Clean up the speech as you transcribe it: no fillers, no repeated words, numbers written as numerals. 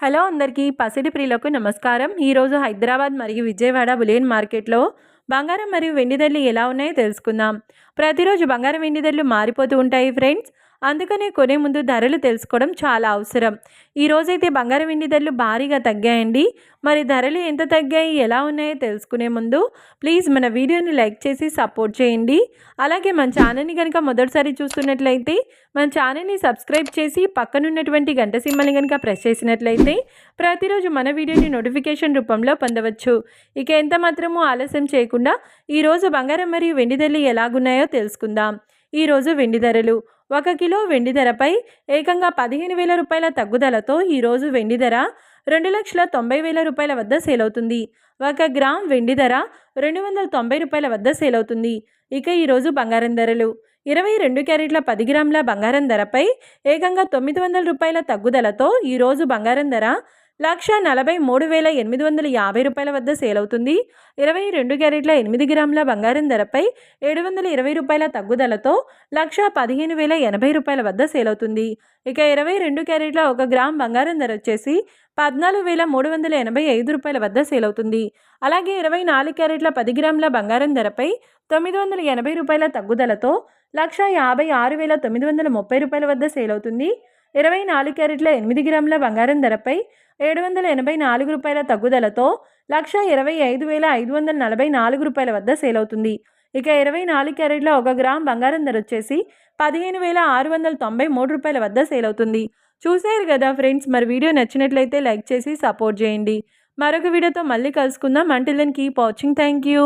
Hello అందరికీ పసిడి ప్రియులకు నమస్కారం. ఈరోజు హైదరాబాద్ మరియు విజయవాడ బులియన్ మార్కెట్లో బంగారం మరియు వెండి ధరలు ఎలా ఉన్నాయో తెలుసుకుందాం. ప్రతిరోజు బంగారం వెండి ధరలు మారిపోతూ ఉంటాయి ఫ్రెండ్స్. అందుకనే కొనే ముందు ధరలు తెలుసుకోవడం చాలా అవసరం. ఈరోజైతే బంగారం వెండి ధరలు భారీగా తగ్గాయండి. మరి ధరలు ఎంత తగ్గాయి, ఎలా ఉన్నాయో తెలుసుకునే ముందు ప్లీజ్ మన వీడియోని లైక్ చేసి సపోర్ట్ చేయండి. అలాగే మన ఛానల్ని కనుక మొదటిసారి చూస్తున్నట్లయితే మన ఛానల్ని సబ్స్క్రైబ్ చేసి పక్కనున్నటువంటి గంట సింబల్ని కనుక ప్రెస్ చేసినట్లయితే ప్రతిరోజు మన వీడియోని నోటిఫికేషన్ రూపంలో పొందవచ్చు. ఇక ఎంత మాత్రమూ ఆలస్యం చేయకుండా ఈరోజు బంగారం మరియు వెండి ధరలు ఎలాగున్నాయో తెలుసుకుందాం. ఈరోజు వెండి ధరలు 1 కిలో వెండి ధరపై ఏకంగా 15,000 రూపాయల తగ్గుదలతో ఈరోజు వెండి ధర 2,90,000 రూపాయల వద్ద సేల్ అవుతుంది. 1 గ్రామ్ వెండి ధర 290 రూపాయల వద్ద సేల్ అవుతుంది. ఇక ఈరోజు బంగారం ధరలు 22 క్యారెట్ల 10 గ్రాముల బంగారం ధరపై ఏకంగా 900 రూపాయల తగ్గుదలతో ఈరోజు బంగారం ధర 1,43,850 రూపాయల వద్ద సేల్ అవుతుంది. 22 క్యారెట్ల 8 గ్రాముల బంగారం ధరపై 720 రూపాయల తగ్గుదలతో 1,15,080 రూపాయల వద్ద సేల్ అవుతుంది. ఇక 22 క్యారెట్ల 1 గ్రామ్ బంగారం ధర వచ్చేసి 14,385 రూపాయల వద్ద సేల్ అవుతుంది. అలాగే 24 క్యారెట్ల 10 గ్రాముల బంగారం ధరపై 980 రూపాయల తగ్గుదలతో 1,56,930 రూపాయల వద్ద సేల్ అవుతుంది. 24 క్యారెట్ల 8 గ్రాముల బంగారం ధరపై 784 రూపాయల తగ్గుదలతో 1,25,544 రూపాయల వద్ద సేల్ అవుతుంది. ఇక 24 క్యారెట్ల 1 గ్రామ్ బంగారం ధర వచ్చేసి 15,693 రూపాయల వద్ద సేల్ అవుతుంది. చూసారు కదా ఫ్రెండ్స్, మరి వీడియో నచ్చినట్లయితే లైక్ చేసి సపోర్ట్ చేయండి. మరొక వీడియోతో మళ్ళీ కలుసుకుందాం. Until then keep watching. Thank you.